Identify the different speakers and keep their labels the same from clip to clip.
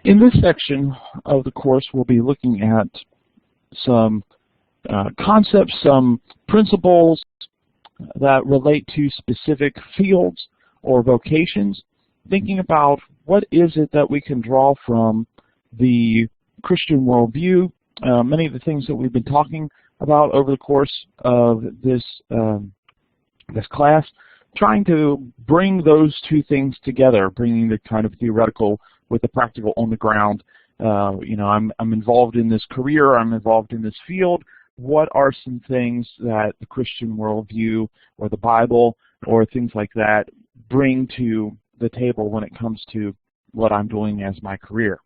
Speaker 1: In this section of the course, we'll be looking at some concepts, some principles that relate to specific fields or vocations, thinking about what is it that we can draw from the Christian worldview, many of the things that we've been talking about over the course of this class, trying to bring those two things together, bringing the kind of theoretical with the practical on the ground. I'm involved in this career, I'm involved in this field. What are some things that the Christian worldview or the Bible or things like that bring to the table when it comes to what I'm doing as my career?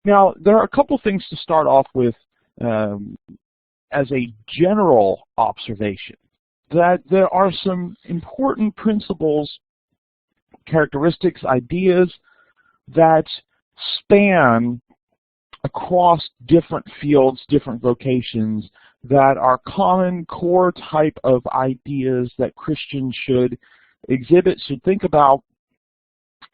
Speaker 1: Now, there are a couple things to start off with as a general observation, that there are some important principles, characteristics, ideas that span across different fields, different vocations, that are common core type of ideas that Christians should exhibit, should think about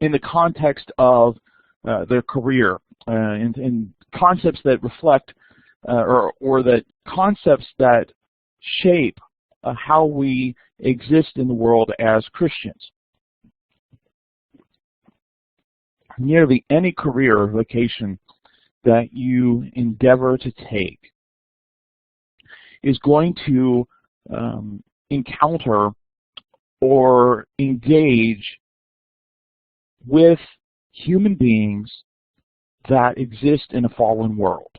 Speaker 1: in the context of their career, and concepts that reflect or that concepts that shape how we exist in the world as Christians. Nearly any career or vocation that you endeavor to take is going to encounter or engage with human beings that exist in a fallen world.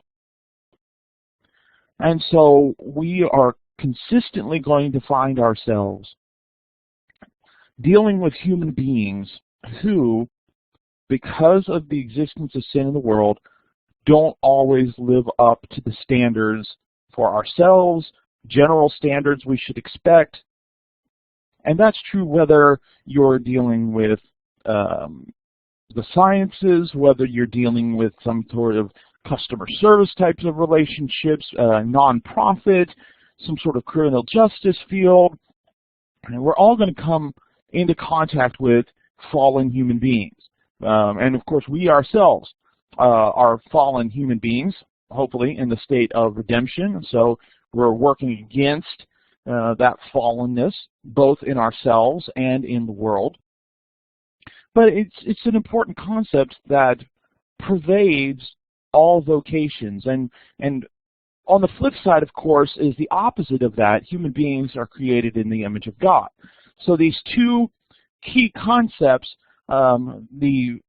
Speaker 1: And so we are consistently going to find ourselves dealing with human beings who, because of the existence of sin in the world, don't always live up to the standards for ourselves, general standards we should expect. And that's true whether you're dealing with the sciences, whether you're dealing with some sort of customer service types of relationships, nonprofit, some sort of criminal justice field. And we're all going to come into contact with fallen human beings. And of course, we ourselves are fallen human beings, hopefully in the state of redemption. So we're working against that fallenness, both in ourselves and in the world. But it's an important concept that pervades all vocations. And on the flip side, of course, is the opposite of that. Human beings are created in the image of God. So these two key concepts, the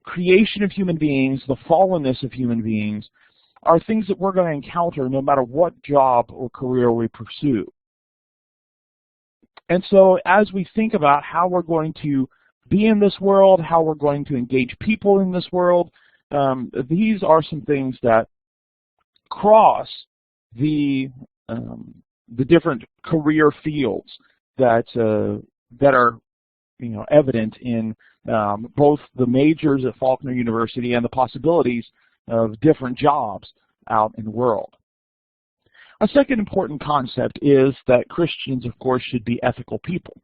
Speaker 1: creation of human beings, the fallenness of human beings, are things that we're going to encounter no matter what job or career we pursue. And so as we think about how we're going to be in this world, how we're going to engage people in this world, these are some things that cross the different career fields that are evident in both the majors at Faulkner University and the possibilities of different jobs out in the world. A second important concept is that Christians, of course, should be ethical people.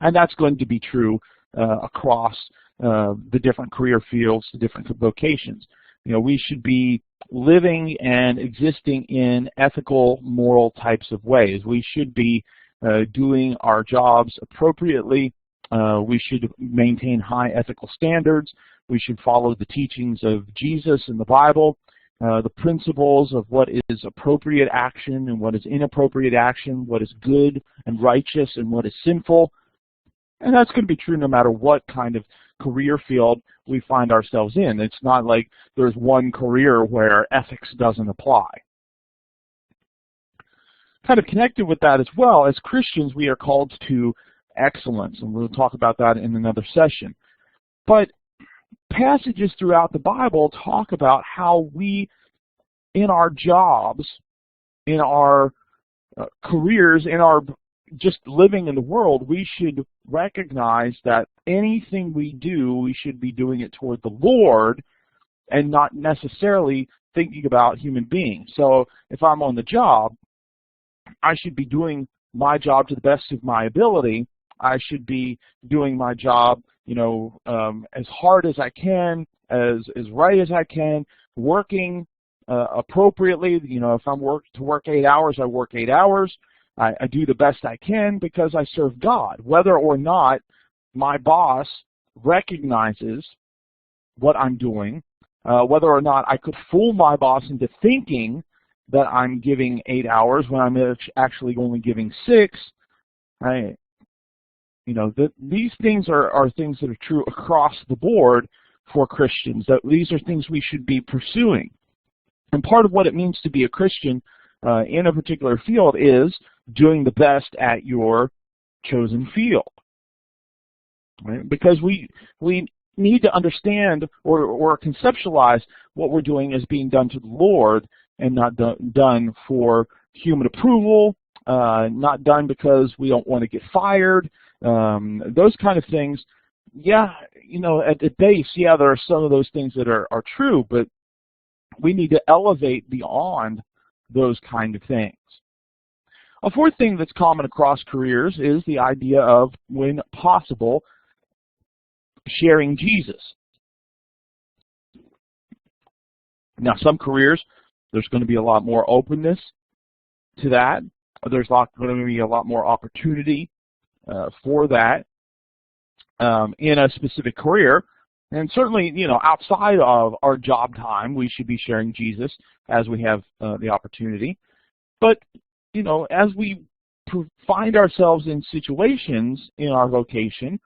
Speaker 1: And that's going to be true across the different career fields, the different vocations. We should be living and existing in ethical, moral types of ways. We should be doing our jobs appropriately. We should maintain high ethical standards. We should follow the teachings of Jesus in the Bible, the principles of what is appropriate action and what is inappropriate action, what is good and righteous and what is sinful. And that's going to be true no matter what kind of career field we find ourselves in. It's not like there's one career where ethics doesn't apply. Kind of connected with that as well, as Christians, we are called to excellence, and we'll talk about that in another session. But passages throughout the Bible talk about how we, in our jobs, in our careers, in our just living in the world, we should recognize that anything we do, we should be doing it toward the Lord and not necessarily thinking about human beings. So if I'm on the job, I should be doing my job to the best of my ability. I should be doing my job, as hard as I can, as right as I can, working appropriately. You know, if I'm to work 8 hours, I work 8 hours. I do the best I can because I serve God, whether or not my boss recognizes what I'm doing, whether or not I could fool my boss into thinking that I'm giving 8 hours when I'm actually only giving 6. You know, these things are things that are true across the board for Christians, that these are things we should be pursuing. And part of what it means to be a Christian in a particular field is doing the best at your chosen field. Right? Because we need to understand or conceptualize what we're doing as being done to the Lord and not done for human approval, not done because we don't want to get fired, those kind of things. Yeah, you know, at the base, yeah, there are some of those things that are true, but we need to elevate beyond those kind of things. A fourth thing that's common across careers is the idea of, when possible, sharing Jesus. Now, some careers, there's going to be a lot more openness to that. There's going to be a lot more opportunity for that in a specific career. And certainly, you know, outside of our job time, we should be sharing Jesus as we have the opportunity. But, you know, as we find ourselves in situations in our vocation,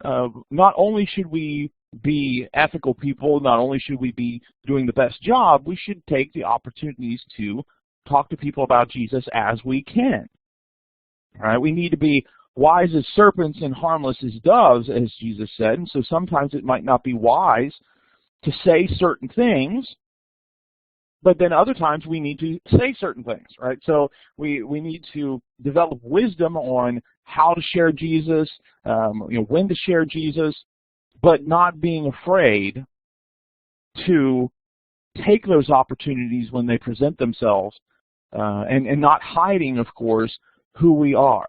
Speaker 1: not only should we be ethical people, not only should we be doing the best job, we should take the opportunities to talk to people about Jesus as we can. All right? We need to be wise as serpents and harmless as doves, as Jesus said, and so sometimes it might not be wise to say certain things, but then other times we need to say certain things, right? So we need to develop wisdom on how to share Jesus, you know, when to share Jesus, but not being afraid to take those opportunities when they present themselves, and not hiding, of course, who we are.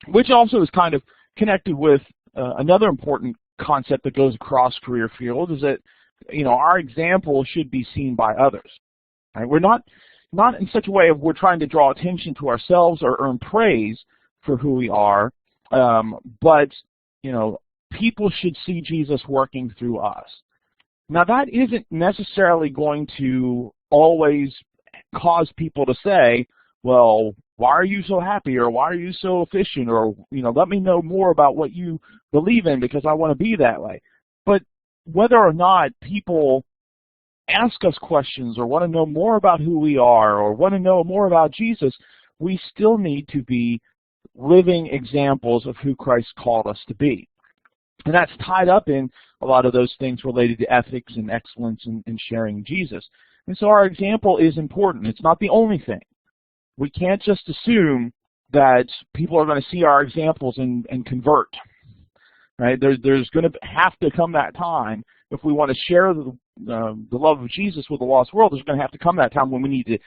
Speaker 1: Which also is kind of connected with another important concept that goes across career field, is that, you know, our example should be seen by others. Right? We're not in such a way of we're trying to draw attention to ourselves or earn praise for who we are, but, you know, people should see Jesus working through us. Now, that isn't necessarily going to always cause people to say, well, why are you so happy, or why are you so efficient, or, you know, let me know more about what you believe in because I want to be that way. But whether or not people ask us questions or want to know more about who we are or want to know more about Jesus, we still need to be living examples of who Christ called us to be. And that's tied up in a lot of those things related to ethics and excellence and sharing Jesus. And so our example is important. It's not the only thing. We can't just assume that people are going to see our examples and convert. Right? There's going to have to come that time, if we want to share the love of Jesus with the lost world, there's going to have to come that time when we need to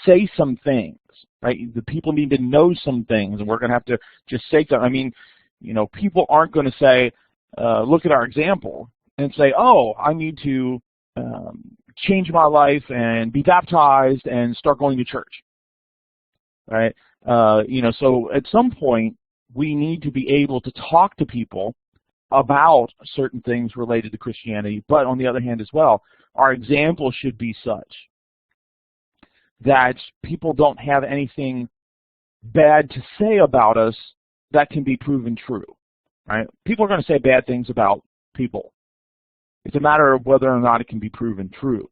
Speaker 1: say some things. Right? The people need to know some things, and we're going to have to just say something. I mean, you know, people aren't going to say, look at our example and say, oh, I need to change my life and be baptized and start going to church. Right? You know, so at some point we need to be able to talk to people about certain things related to Christianity, but on the other hand as well, our example should be such that people don't have anything bad to say about us that can be proven true. Right? People are going to say bad things about people. It's a matter of whether or not it can be proven true.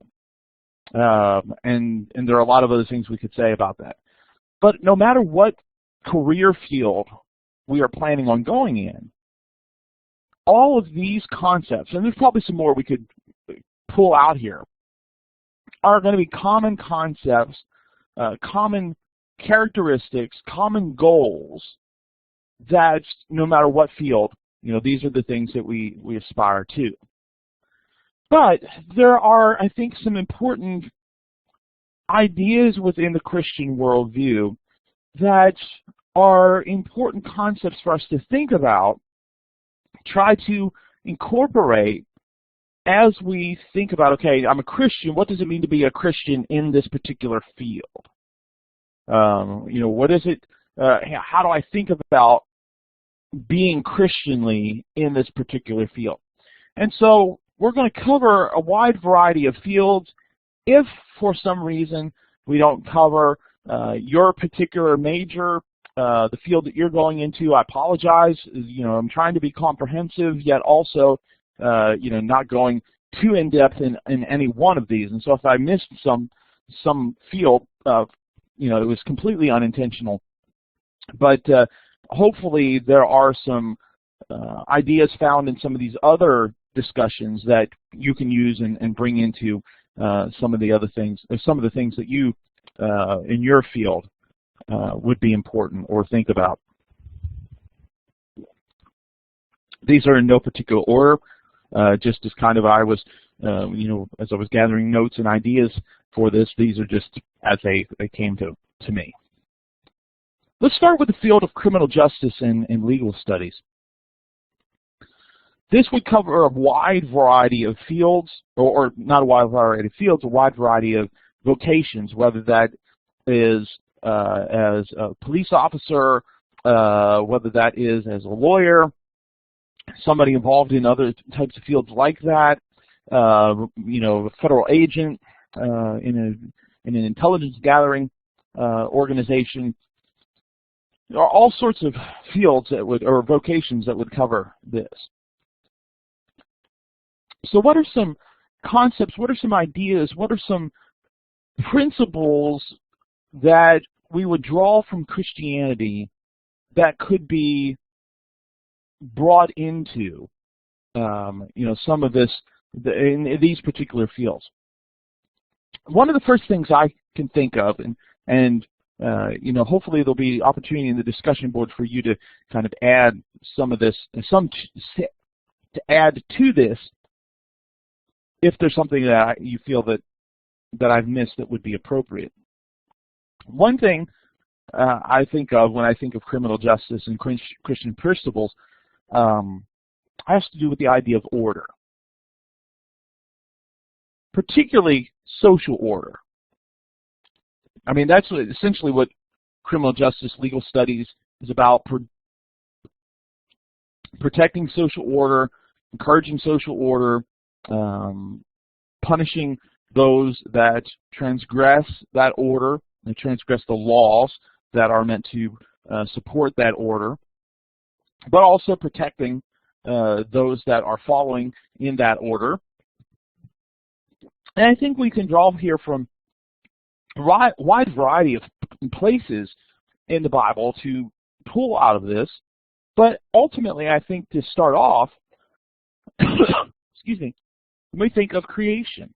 Speaker 1: And there are a lot of other things we could say about that. But no matter what career field we are planning on going in, all of these concepts, and there's probably some more we could pull out here, are going to be common concepts, common characteristics, common goals that no matter what field, you know, these are the things that we aspire to. But there are, I think, some important ideas within the Christian worldview that are important concepts for us to think about, try to incorporate as we think about, okay, I'm a Christian, what does it mean to be a Christian in this particular field? What is it, how do I think about being Christianly in this particular field? And so we're going to cover a wide variety of fields. If for some reason we don't cover your particular major, the field that you're going into, I apologize. I'm trying to be comprehensive, yet also, not going too in-depth in any one of these. And so if I missed some field, it was completely unintentional. But hopefully there are some ideas found in some of these other discussions that you can use and bring into some of the other things, or some of the things that you, in your field, would be important or think about. These are in no particular order, just as kind of I was, as I was gathering notes and ideas for this, these are just as they came to me. Let's start with the field of criminal justice and legal studies. This would cover a wide variety of fields, or not a wide variety of fields, a wide variety of vocations, whether that is as a police officer, whether that is as a lawyer, somebody involved in other types of fields like that, a federal agent in an intelligence gathering organization. There are all sorts of fields that would, or vocations that would cover this. So what are some concepts, what are some ideas, what are some principles that we would draw from Christianity that could be brought into, some of this, in these particular fields? One of the first things I can think of, and hopefully there'll be opportunity in the discussion board for you to kind of add some of this, to add to this, if there's something that you feel that I've missed that would be appropriate. One thing I think of when I think of criminal justice and Christian principles has to do with the idea of order, particularly social order. I mean, that's essentially what criminal justice legal studies is about: protecting social order, encouraging social order, punishing those that transgress that order and transgress the laws that are meant to support that order, but also protecting those that are following in that order. And I think we can draw here from a wide variety of places in the Bible to pull out of this, but ultimately I think to start off, excuse me, when we think of creation.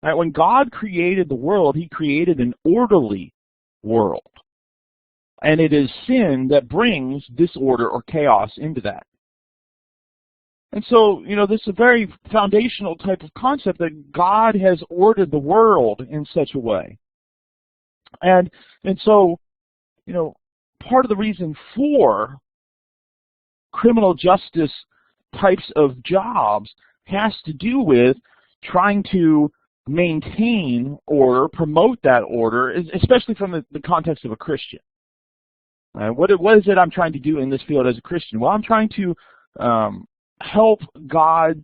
Speaker 1: Right, when God created the world, He created an orderly world. And it is sin that brings disorder or chaos into that. And so, this is a very foundational type of concept that God has ordered the world in such a way. And so, part of the reason for criminal justice types of jobs has to do with trying to maintain order, promote that order, especially from the context of a Christian. What is it I'm trying to do in this field as a Christian? Well, I'm trying to help God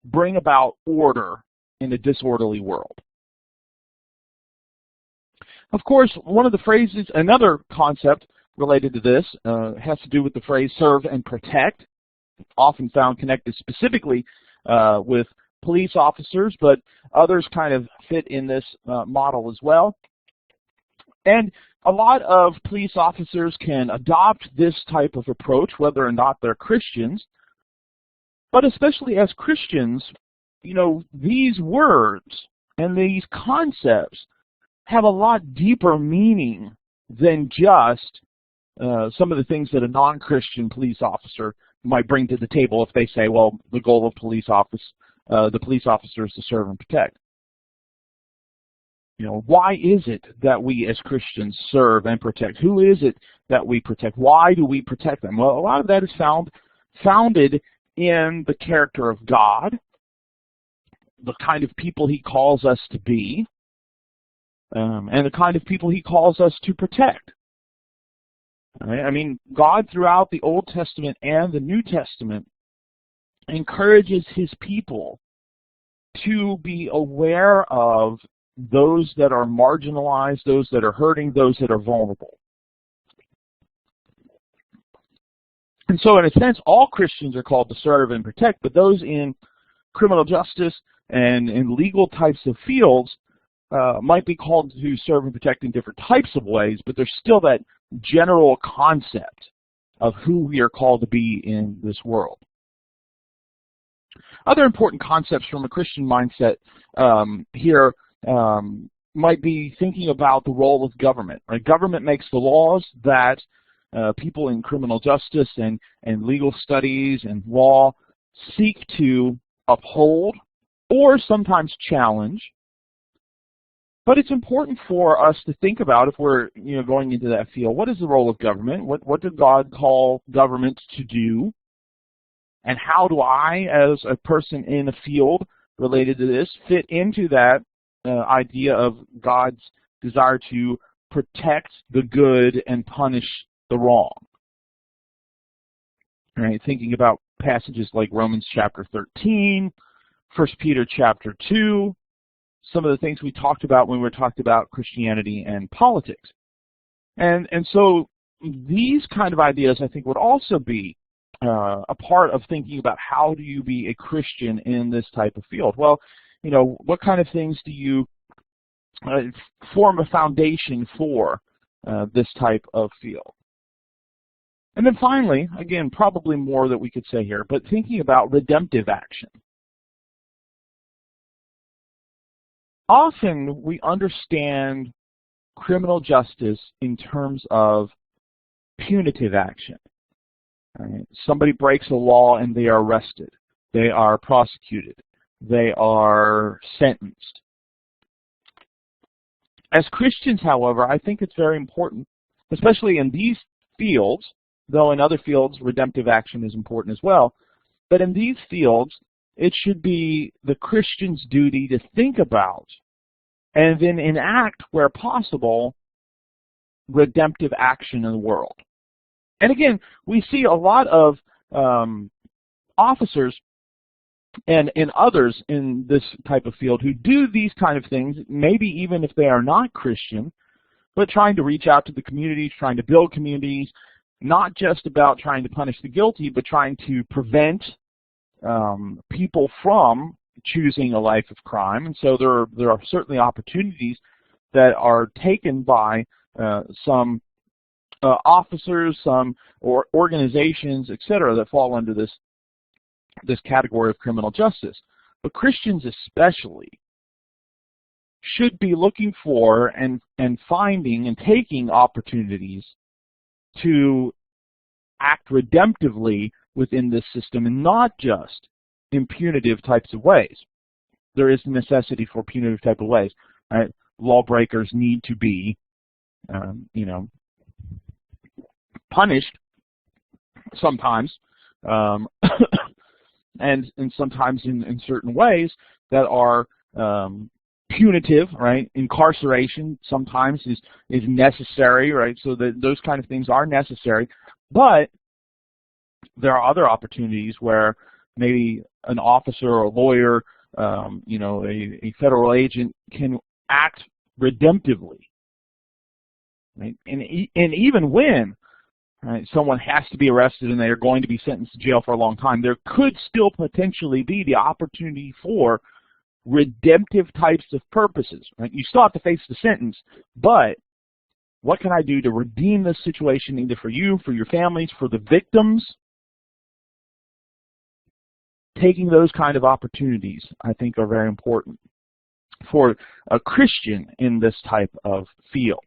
Speaker 1: bring about order in a disorderly world. Of course, one of the phrases, another concept related to this, has to do with the phrase serve and protect, often found connected specifically with police officers, but others kind of fit in this model as well. And a lot of police officers can adopt this type of approach, whether or not they're Christians. But especially as Christians, these words and these concepts have a lot deeper meaning than just some of the things that a non-Christian police officer might bring to the table if they say, well, the goal of the police officer is to serve and protect. Why is it that we as Christians serve and protect? Who is it that we protect? Why do we protect them? Well, a lot of that is founded in the character of God, the kind of people he calls us to be, and the kind of people he calls us to protect. I mean, God throughout the Old Testament and the New Testament encourages his people to be aware of those that are marginalized, those that are hurting, those that are vulnerable. And so in a sense, all Christians are called to serve and protect, but those in criminal justice and in legal types of fields might be called to serve and protect in different types of ways, but there's still that general concept of who we are called to be in this world. Other important concepts from a Christian mindset here might be thinking about the role of government. Right? Government makes the laws that people in criminal justice and legal studies and law seek to uphold or sometimes challenge. But it's important for us to think about, if we're going into that field, what is the role of government? What did God call government to do? And how do I, as a person in a field related to this, fit into that idea of God's desire to protect the good and punish the wrong? Right? Thinking about passages like Romans chapter 13, 1 Peter chapter 2, some of the things we talked about when we were talking about Christianity and politics. And so these kind of ideas, I think, would also be a part of thinking about how do you be a Christian in this type of field. Well, what kind of things do you form a foundation for this type of field? And then finally, again, probably more that we could say here, but thinking about redemptive action. Often we understand criminal justice in terms of punitive action. Right? Somebody breaks a law and they are arrested. They are prosecuted. They are sentenced. As Christians, however, I think it's very important, especially in these fields, though in other fields redemptive action is important as well, but in these fields it should be the Christian's duty to think about and then enact, where possible, redemptive action in the world. And again, we see a lot of officers and others in this type of field who do these kind of things, maybe even if they are not Christian, but trying to reach out to the communities, trying to build communities, not just about trying to punish the guilty, but trying to prevent people from choosing a life of crime. And so there are certainly opportunities that are taken by some officers, some organizations, etc., that fall under this category of criminal justice. But Christians especially should be looking for and finding and taking opportunities to act redemptively within this system, and not just in punitive types of ways. There is necessity for punitive type of ways. Right? Lawbreakers need to be, punished sometimes, and sometimes in certain ways that are punitive. Right? Incarceration sometimes is necessary. Right? So that those kind of things are necessary, but there are other opportunities where maybe an officer or a lawyer, a federal agent can act redemptively. Right? And even when someone has to be arrested and they are going to be sentenced to jail for a long time, there could still potentially be the opportunity for redemptive types of purposes. Right? You still have to face the sentence, but what can I do to redeem this situation, either for you, for your families, for the victims? Taking those kind of opportunities, I think, are very important for a Christian in this type of field.